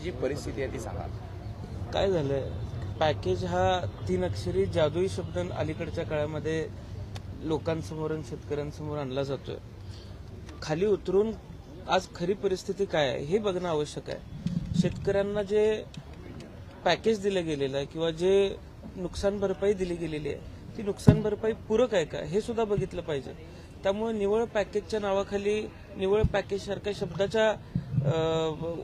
जी परिस्थिती आहे ती सांगा. काय झालंय, पॅकेज हा 3 अक्षरी जादुई शब्द अलीकडच्या काळामध्ये लोकांसमोर आणि शेतकऱ्यांसमोर आणला जातोय. खाली उतरून आज खरी परिस्थिती काय आहे हे बघणं आवश्यक आहे. शेतकऱ्यांना जे पॅकेज दिलं गेलेलं आहे किंवा जे नुकसान भरपाई दिली गेलेली आहे ती नुकसान भरपाई पूरक आहे का हे सुद्धा बघितलं पाहिजे. त्यामुळे निव्वळ पॅकेजच्या नावाखाली, निव्वळ पॅकेज सारख्या शब्दाच्या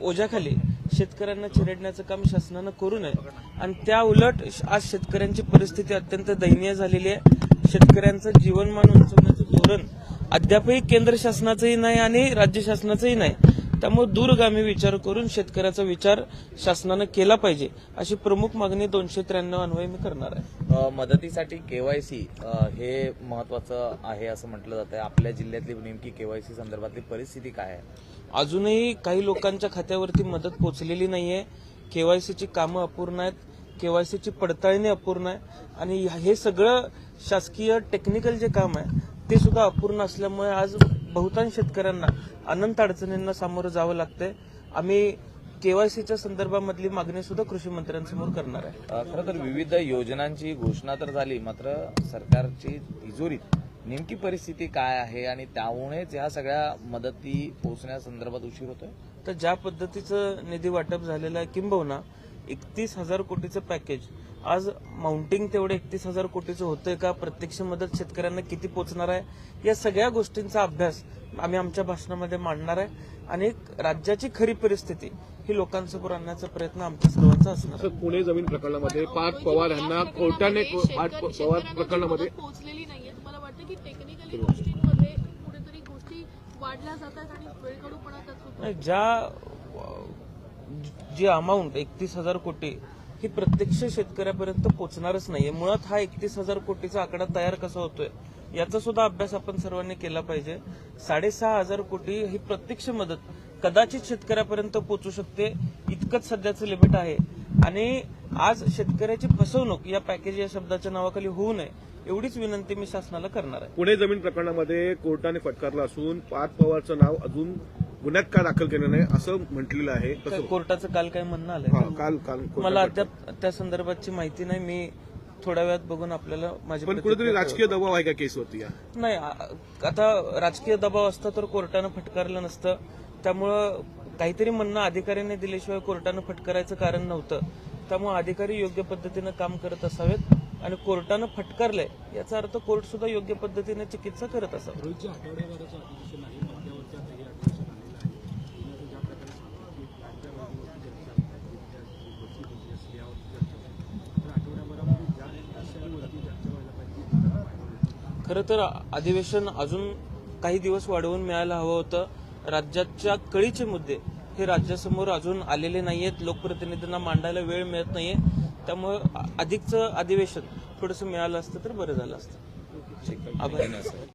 ओझ्याखाली शेतकऱ्यांना चिरडण्याचं काम शासनानं करू नये. आणि त्या उलट आज शेतकऱ्यांची परिस्थिती अत्यंत दयनीय झालेली आहे. शेतकऱ्यांचं जीवनमान उंचवण्याचं धोरण अद्यापही केंद्र शासनाचंही नाही आणि राज्य शासनाचंही नाही. त्यामुळे दूरगामी विचार करून शेतकऱ्याचा विचार शासनानं केला पाहिजे अशी प्रमुख मागणी 293 अन्वये मी करणार आहे. मदतीसाठी केवायसी हे महत्वाचं आहे असं म्हटलं जात आहे. आपल्या जिल्ह्यातली नेमकी केवायसी संदर्भातली परिस्थिती काय आहे? अजूनही काही लोकांच्या खात्यावरती मदत पोहोचलेली नाहीये. केवायसीची कामं अपूर्ण आहेत, केवायसीची पडताळणी अपूर्ण आहे आणि हे सगळं शासकीय टेक्निकल जे काम आहे ते सुद्धा अपूर्ण असल्यामुळे आज बहुतांश शेतकऱ्यांना अनंत अडचणींना सामोरं जावं लागतंय. आम्ही केवायसीच्या संदर्भामधली मागणी सुद्धा कृषी मंत्र्यांसमोर करणार आहे. खरं तर विविध योजनांची घोषणा तर झाली, मात्र सरकारची तिजोरीत नेमकी परिस्थिती काय आहे आणि त्यामुळेच ह्या सगळ्या मदती पोहोचण्यासंदर्भात उशीर होतोय. तर ज्या पद्धतीचं निधी वाटप झालेलं आहे, किंबहुना 31,000 कोटीचं पॅकेज आज माउंटिंग तेवढे 31,000 कोटीचं होतंय का, प्रत्यक्ष मदत शेतकऱ्यांना किती पोहोचणार आहे, या सगळ्या गोष्टींचा अभ्यास आम्ही आमच्या भाषणामध्ये मांडणार आहे आणि राज्याची खरी परिस्थिती ही लोकांसमोर आणण्याचा प्रयत्न आमच्या सर्वांचा असणार. पुणे जमीन प्रकरणामध्ये पार्थ पवार यांना कोर्टाने पवार प्रकरणामध्ये पोहोचलेली नाहीये. तुम्हाला वाटतं की टेक्निकली गोष्टींमध्ये कुठेतरी गोष्टी वाढल्या जातात आणि वेळकाढूपणा त्यात होतो? जी अमाऊंट 31,000 कोटी ही प्रत्यक्ष शेतकऱ्यापर्यंत पोहोचणारच नाहीये. मुळात हा 31,000 कोटीचा आकडा तयार कसा होतोय याचा सुद्धा अभ्यास आपण सर्वांनी केला पाहिजे. 6,500 कोटी ही प्रत्यक्ष मदत कदाचित शेतकऱ्यापर्यंत पोहोचू शकते, इतकंच सध्याचं लिमिट आहे. आणि आज शेतकऱ्याची फसवणूक या पॅकेज या शब्दाच्या नावाखाली होऊ नये एवढीच विनंती मी शासनाला करणार आहे. पुणे जमीन प्रकरणामध्ये कोर्टाने फटकारलं असून पार्थ पवारचं नाव अजून गुन्ह्यात का दाखल केलं नाही असं म्हटलेलं आहे. कोर्टाचं काल काय म्हणणं आलंय? काल मला अद्याप त्या संदर्भातची माहिती नाही. मी थोड्या वेळात बघून आपल्याला माझी पण कुठेतरी राजकीय दबाव आहे का केसवरती? नाही, आता राजकीय दबाव असता तर कोर्टानं फटकारलं नसतं. त्यामुळं काहीतरी म्हणणं अधिकाऱ्यांनी दिल्याशिवाय कोर्टानं फटकारायचं कारण नव्हतं. त्यामुळे अधिकारी योग्य पद्धतीनं काम करत असावेत आणि कोर्टानं फटकारलंय याचा अर्थ कोर्ट सुद्धा योग्य पद्धतीने चिकित्सा करत असावं. खरं तर अधिवेशन अजून काही दिवस वाढवून मिळायला हवं होतं. राज्याच्या कळीचे मुद्दे हे राज्यासमोर अजून आलेले नाहीयेत, लोकप्रतिनिधींना मांडायला वेळ मिळत नाहीये. त्यामुळे अधिकचं अधिवेशन थोडंसं मिळालं असतं तर बरं झालं असतं. आभारी.